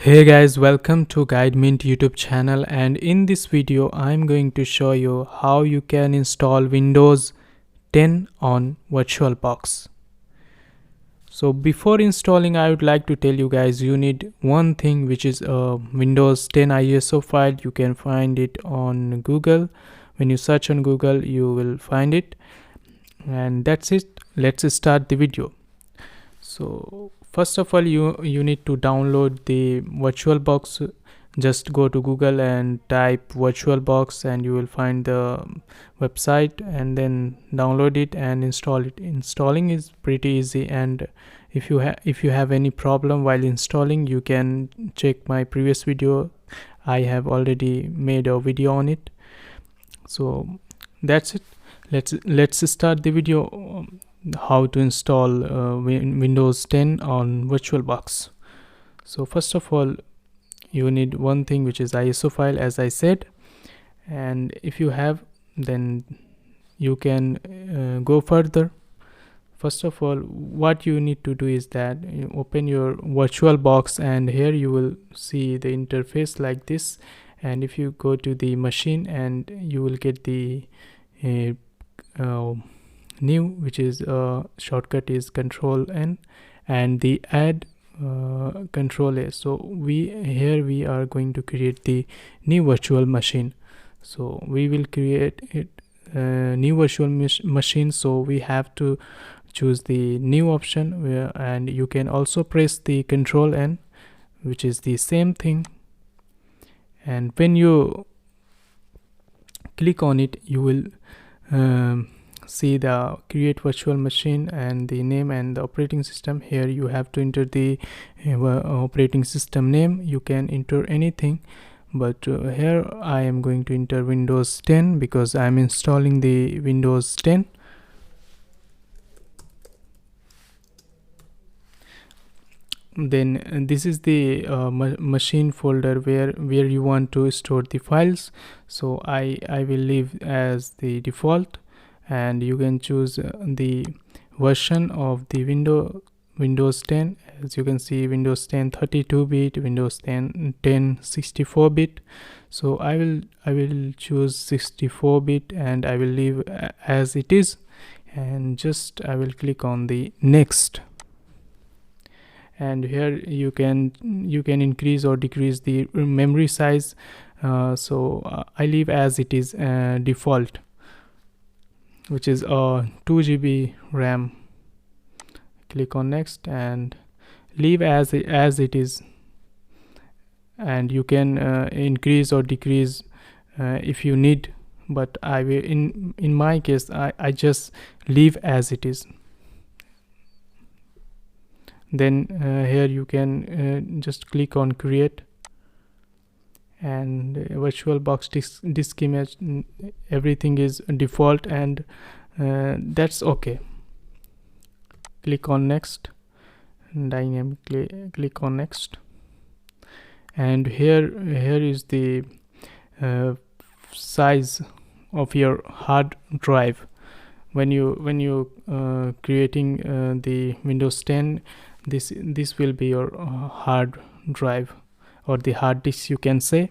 Hey guys, welcome to Guide Mint YouTube channel, and in this video I'm going to show you how you can install Windows 10 on VirtualBox. So before installing, I would like to tell you guys you need one thing, which is a Windows 10 ISO file. You can find it on Google. When you search on Google, you will find it, and that's it. Let's start the video. So first of all, you need to download the VirtualBox. Just go to Google and type VirtualBox and you will find the website, and then download it and install it. Installing is pretty easy, and if you have any problem while installing, you can check my previous video. I have already made a video on it. So that's it. Let's start the video. How to install Windows 10 on VirtualBox. So first of all, you need one thing, which is ISO file, as I said, and if you have, then you can go further. First of all, what you need to do is that you open your VirtualBox, and here you will see the interface like this. And if you go to the machine, and you will get the new, which is shortcut is Control N, and the add Control A. So we are going to create the new virtual machine. So we will create it new virtual machine. So we have to choose the new option, and you can also press the Control N, which is the same thing. And when you click on it, you will see the create virtual machine and the name and the operating system. Here you have to enter the operating system name. You can enter anything, but here I am going to enter Windows 10 because I am installing the Windows 10. Then this is the machine folder where you want to store the files. So I will leave as the default, and you can choose the version of the Windows 10. As you can see, Windows 10 32-bit, Windows 10 64-bit. So I will choose 64-bit, and I will leave as it is, and just I will click on the next. And here you can increase or decrease the memory size. So I leave as it is default, which is 2 GB RAM. Click on next and leave as it is, and you can increase or decrease if you need, but I will in my case I just leave as it is. Then here you can just click on create, and VirtualBox disk image, everything is default, and that's okay. Click on next, dynamically click on next, and here is the size of your hard drive. When you creating the Windows 10, this will be your hard drive, or the hard disk, you can say.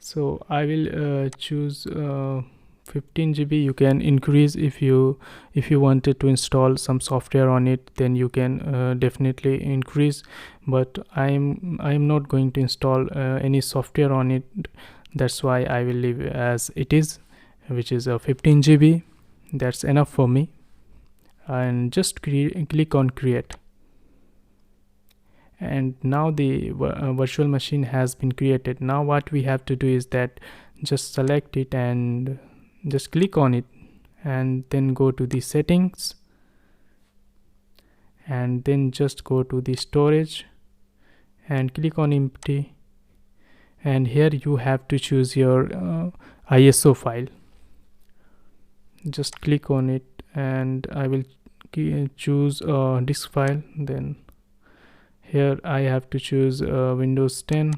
So I will choose 15 GB. You can increase if you wanted to install some software on it, then you can definitely increase, but I'm not going to install any software on it. That's why I will leave as it is, which is 15 GB. That's enough for me. And just click on create, and now the virtual machine has been created. Now what we have to do is that just select it and just click on it, and then go to the settings, and then just go to the storage and click on empty, and here you have to choose your ISO file. Just click on it, and I will choose disk file. Then here I have to choose Windows 10,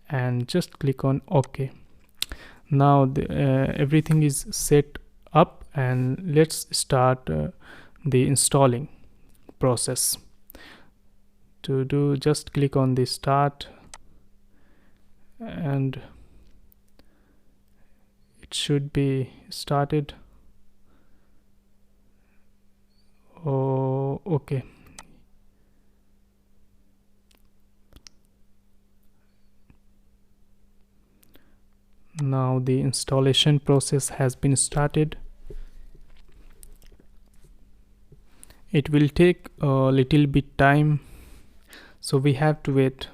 and just click on OK. Now everything is set up, and let's start the installing process. to do, just click on the start and it should be started. Oh, okay. Now the installation process has been started. It will take a little bit time, so we have to wait.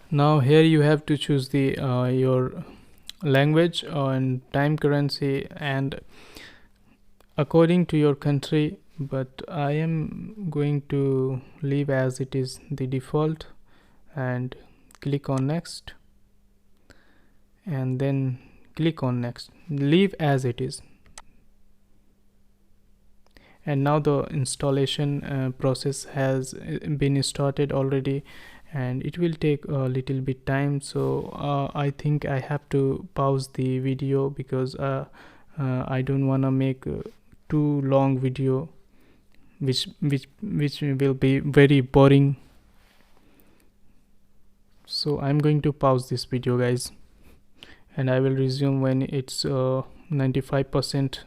Now here you have to choose the your language and time currency and according to your country, but I am going to leave as it is the default and click on next and then click on next. Leave as it is. And now the installation process has been started already, and it will take a little bit time, so I think I have to pause the video because I don't want to make too long video which will be very boring. So I'm going to pause this video, guys, and I will resume when it's 95%.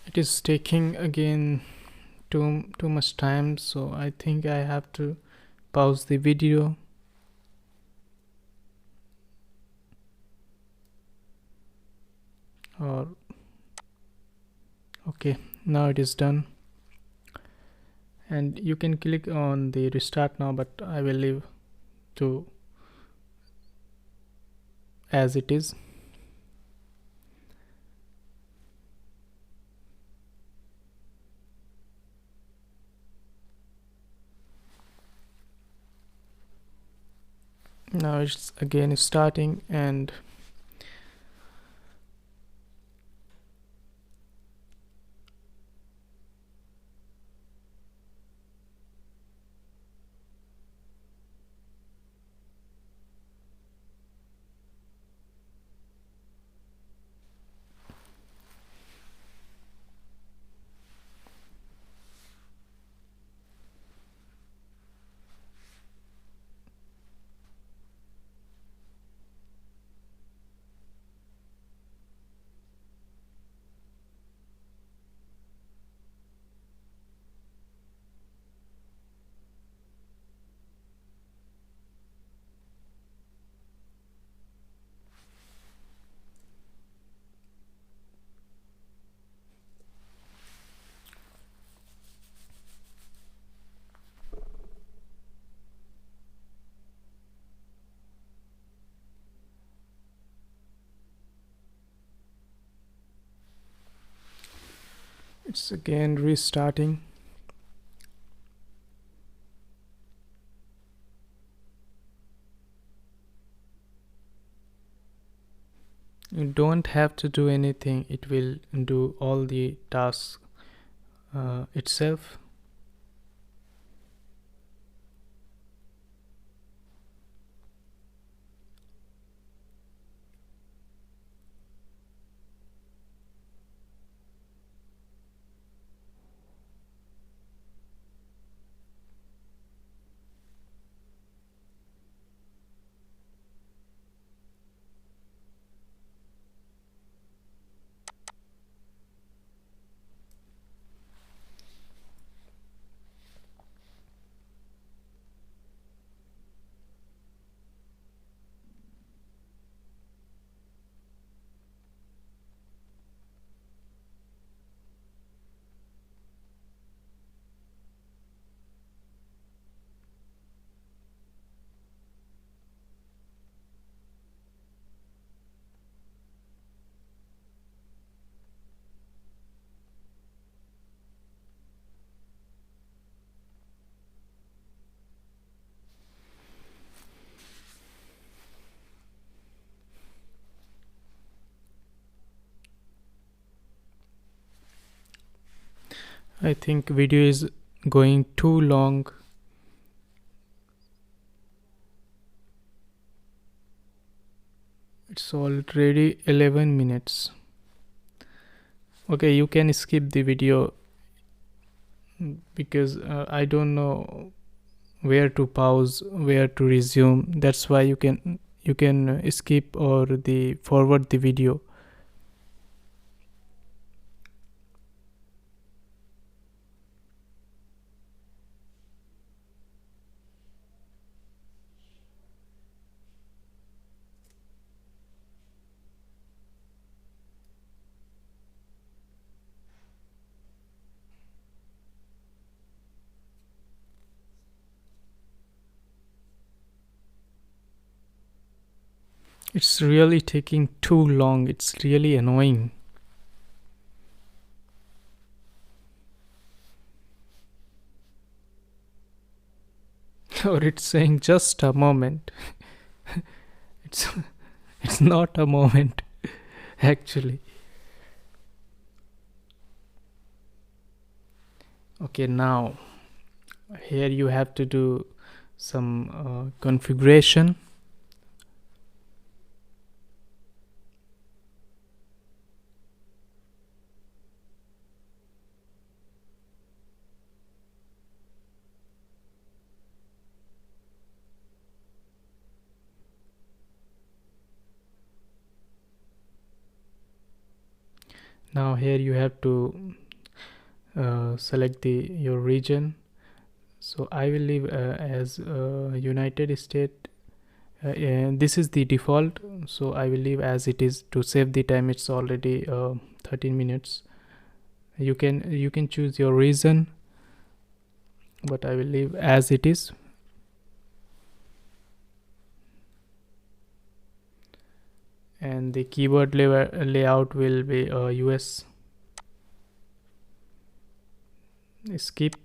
It is taking again too much time, so I think I have to pause the video. Or okay, now it is done, and you can click on the restart now, but I will leave to as it is. Now it's again starting, and it's again restarting. You don't have to do anything, it will do all the tasks itself. I think video is going too long. It's already 11 minutes. Okay, you can skip the video because I don't know where to pause, where to resume. That's why you can skip or the forward the video. It's really taking too long. It's really annoying. Or it's saying just a moment. it's it's not a moment actually. Okay, now here you have to do some configuration. Now here you have to select your region. So I will leave as United States. This is the default, so I will leave as it is to save the time. It's already 13 minutes. You can choose your region, but I will leave as it is. And the keyboard layout will be US. Skip.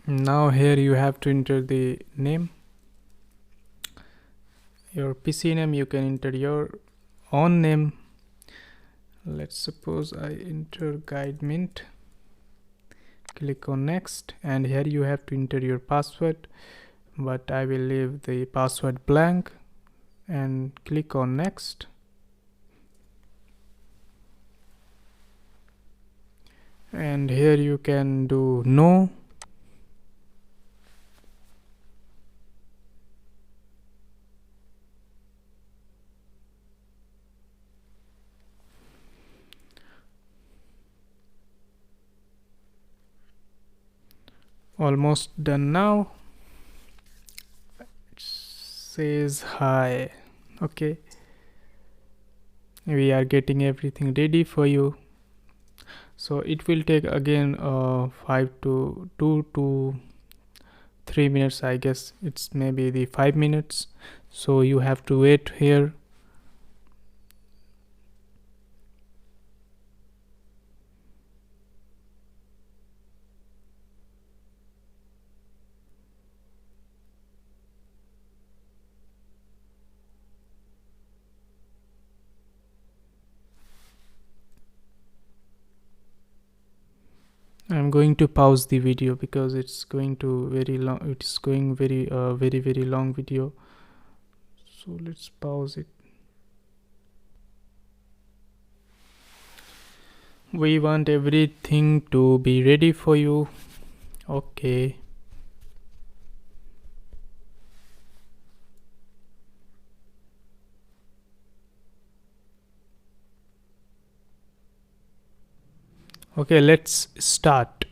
Now here you have to enter the name, your PC name. You can enter your own name. Let's suppose I enter guide mint. Click on next, and here you have to enter your password, but I will leave the password blank and click on next. And here you can do no. Almost done now. It says hi. Okay, we are getting everything ready for you. So it will take again 5 to 2 to 3 minutes. I guess it's maybe the 5 minutes, so you have to wait here. I'm going to pause the video because it's going to very long. It's going very long video. So let's pause it. We want everything to be ready for you. Okay. Okay, let's start.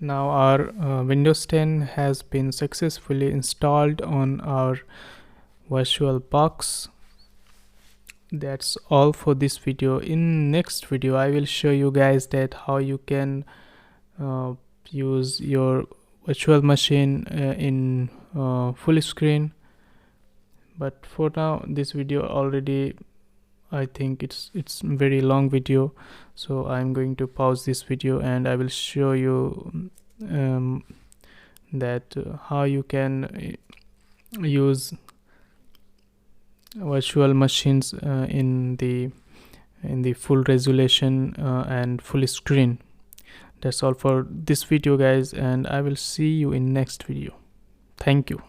Now our Windows 10 has been successfully installed on our VirtualBox. that's all for this video. In next video I will show you guys that how you can use your virtual machine in full screen. But for now, this video already, I think it's very long video, so I'm going to pause this video and I will show you that how you can use virtual machines in the full resolution and full screen. That's all for this video guys, and I will see you in next video. Thank you.